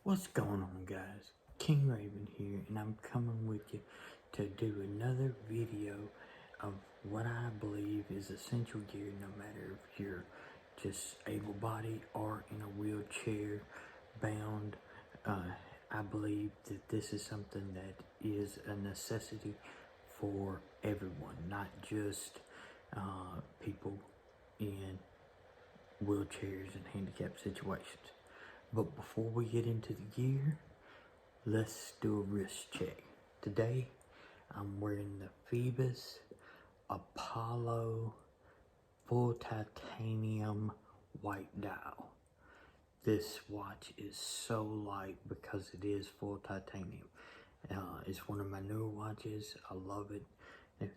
What's going on, guys? King Raven here, and I'm coming with you to do another video of what I believe is essential gear, no matter if you're just able-bodied or in a wheelchair bound. I believe that this is something that is a necessity for everyone, not just people in wheelchairs and handicapped situations. But before we get into the gear, let's do a wrist check. Today, I'm wearing the Phoebus Apollo full titanium white dial. This watch is so light because it is full titanium. It's one of my newer watches. I love it.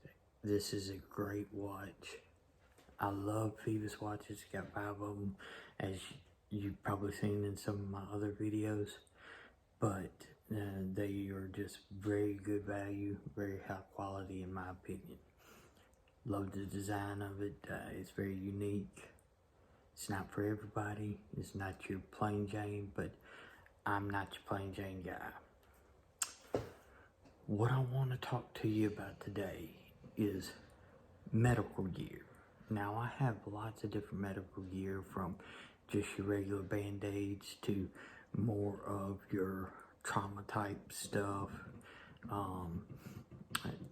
This is a great watch. I love Phoebus watches. Got 5 of them, as you've probably seen in some of my other videos, but they are just very good value, very high quality in my opinion. Love the design of it. It's very unique. It's not for everybody. It's not your plain Jane, but I'm not your plain Jane guy. What I want to talk to you about today is medical gear. Now, I have lots of different medical gear, from just your regular band-aids to more of your trauma type stuff,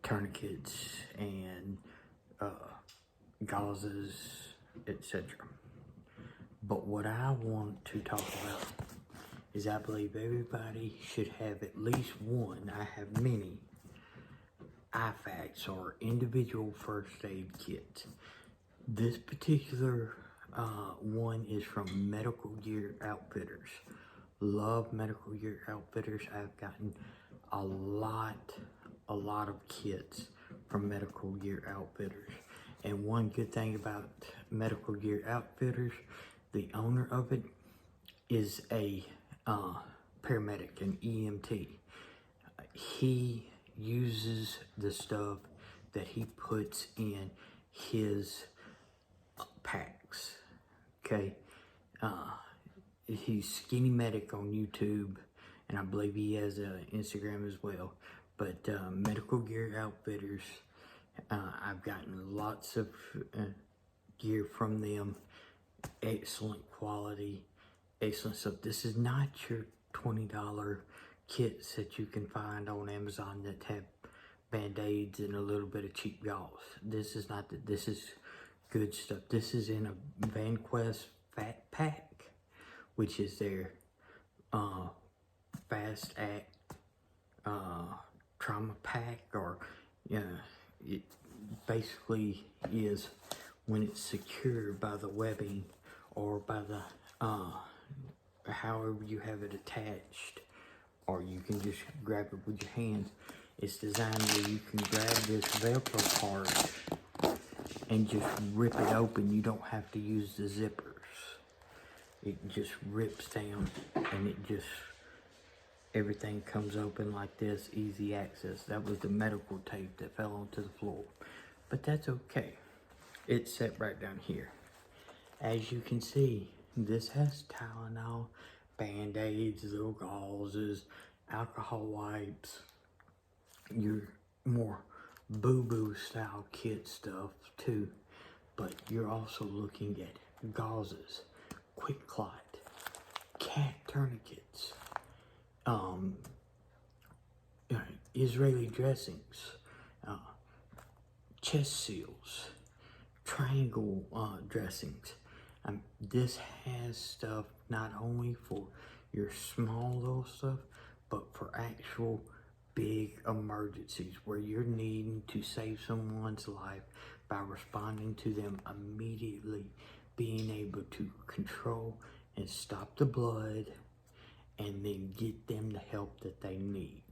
tourniquets and gauzes, etc. But what I want to talk about is I believe everybody should have at least one. I have many IFAKs, or individual first aid kits. This particular one is from Medical Gear Outfitters. Love Medical Gear Outfitters. I've gotten a lot of kits from Medical Gear Outfitters. And one good thing about Medical Gear Outfitters, the owner of it is a paramedic, an EMT. He uses the stuff that he puts in his packs. Okay, he's Skinny Medic on YouTube, and I believe he has an Instagram as well. But Medical Gear Outfitters, I've gotten lots of gear from them. Excellent quality, excellent stuff. This is not your $20 kits that you can find on Amazon that have band-aids and a little bit of cheap gauze. This is not that. This is good stuff. This is in a VanQuest Fat Pack, which is their Fast Act trauma pack, or it basically is when it's secured by the webbing or by the however you have it attached, or you can just grab it with your hands. It's designed where you can grab this Velcro part and just rip it open. You don't have to use the zippers. It just rips down, and it just, everything comes open like this, easy access. That was the medical tape that fell onto the floor, but that's okay. It's set right down here. As you can see, this has Tylenol, band-aids, little gauzes, alcohol wipes, your more boo-boo style kit stuff too. But you're also looking at gauzes, quick clot, cat tourniquets, Israeli dressings, chest seals, triangle dressings. This has stuff not only for your small little stuff, but for actual big emergencies where you're needing to save someone's life by responding to them immediately, being able to control and stop the blood, and then get them the help that they need.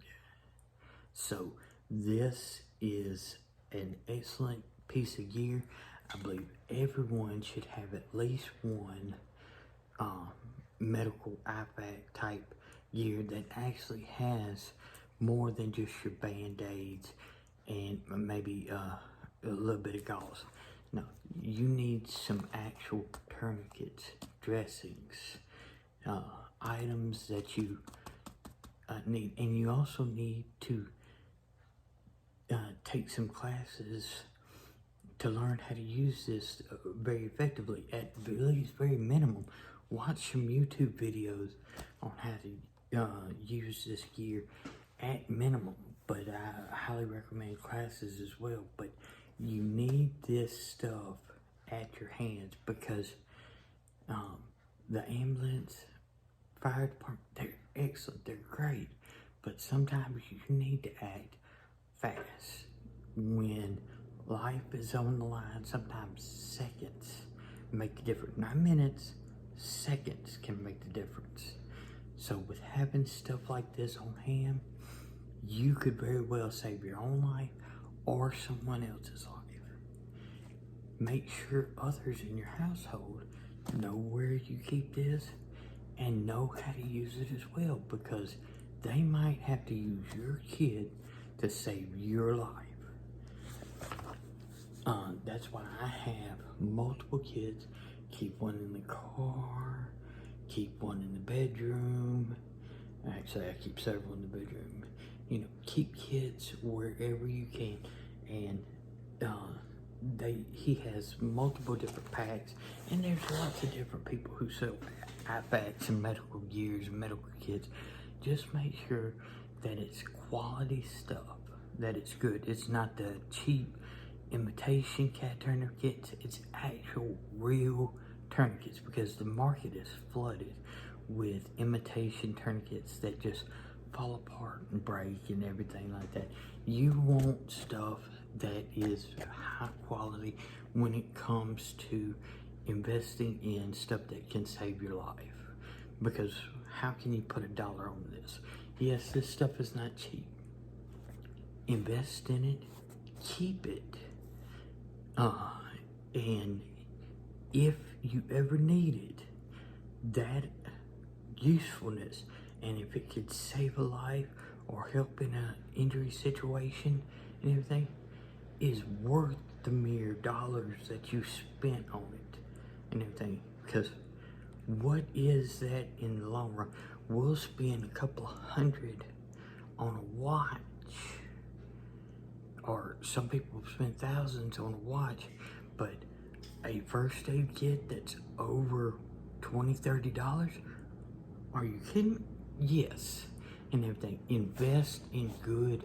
So this is an excellent piece of gear. I believe everyone should have at least one medical IFAK type gear that actually has more than just your band-aids and maybe a little bit of gauze. No, you need some actual tourniquets, dressings, items that you need. And you also need to take some classes to learn how to use this very effectively. At least very minimum, watch some YouTube videos on how to use this gear at minimum. But I highly recommend classes as well. But you need this stuff at your hands, because the ambulance, fire department, they're excellent, they're great. But sometimes you need to act fast when life is on the line. Sometimes seconds make the difference. Not minutes, seconds can make the difference. So with having stuff like this on hand, you could very well save your own life or someone else's life. Make sure others in your household know where you keep this and know how to use it as well, because they might have to use your kid to save your life. That's why I have multiple kids. Keep one in the car, keep one in the bedroom. Actually, I keep several in the bedroom. You know, keep kids wherever you can. And he has multiple different packs, and there's lots of different people who sell packs and medical gears and medical kits. Just make sure that it's quality stuff, that it's good. It's not the cheap imitation cat tourniquets. It's actual real tourniquets, because the market is flooded with imitation tourniquets that just fall apart and break and everything like that. You want stuff that is high quality when it comes to investing in stuff that can save your life. Because how can you put $1 on this? Yes, this stuff is not cheap. Invest in it, keep it. And if you ever needed that usefulness, and if it could save a life or help in an injury situation and everything, is worth the mere dollars that you spent on it and everything. Because what is that in the long run? We'll spend a couple of $100 on a watch, or some people spend thousands on a watch, but a first aid kit that's over $20, $30? Are you kidding? Yes. And everything. Invest in good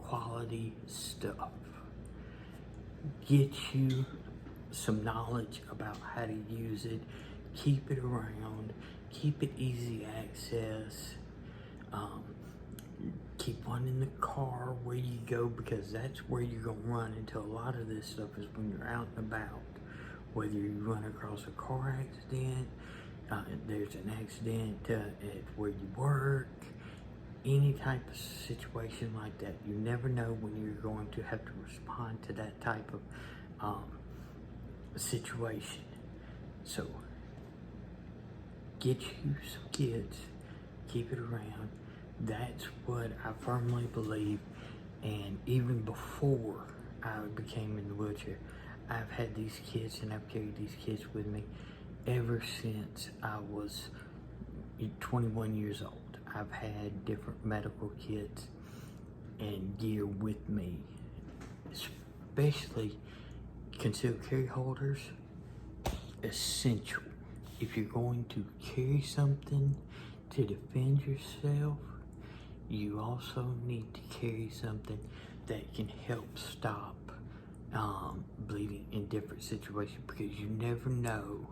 quality stuff. Get you some knowledge about how to use it. Keep it around. Keep it easy access. Keep one in the car where you go, because that's where you're going to run into a lot of this stuff, is when you're out and about. Whether you run across a car accident, there's an accident at where you work, any type of situation like that. You never know when you're going to have to respond to that type of situation. So get you some kids, keep it around. That's what I firmly believe. And even before I became in the wheelchair, I've had these kids, and I've carried these kids with me ever since I was 21 years old. I've had different medical kits and gear with me, especially concealed carry holders. Essential. If you're going to carry something to defend yourself, you also need to carry something that can help stop bleeding in different situations, because you never know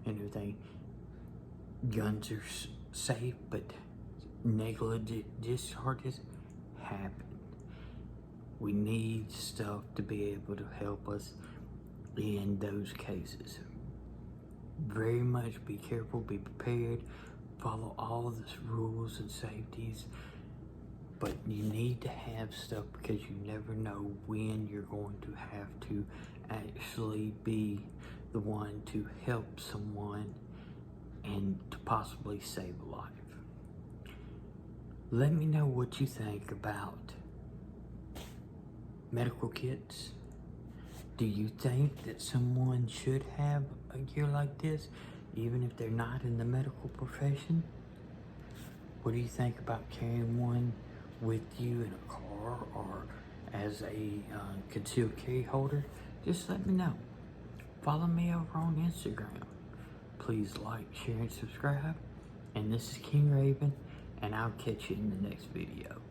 and everything. Guns are safe, but negligent discharges happen. We need stuff to be able to help us in those cases. Very much be careful, be prepared, follow all of the rules and safeties. But you need to have stuff, because you never know when you're going to have to actually be the one to help someone and to possibly save a life. Let me know what you think about medical kits. Do you think that someone should have a gear like this, even if they're not in the medical profession? What do you think about carrying one with you in a car or as a concealed carry holder? Just let me know. Follow me over on Instagram. Please like, share, and subscribe. And this is King Raven, and I'll catch you in the next video.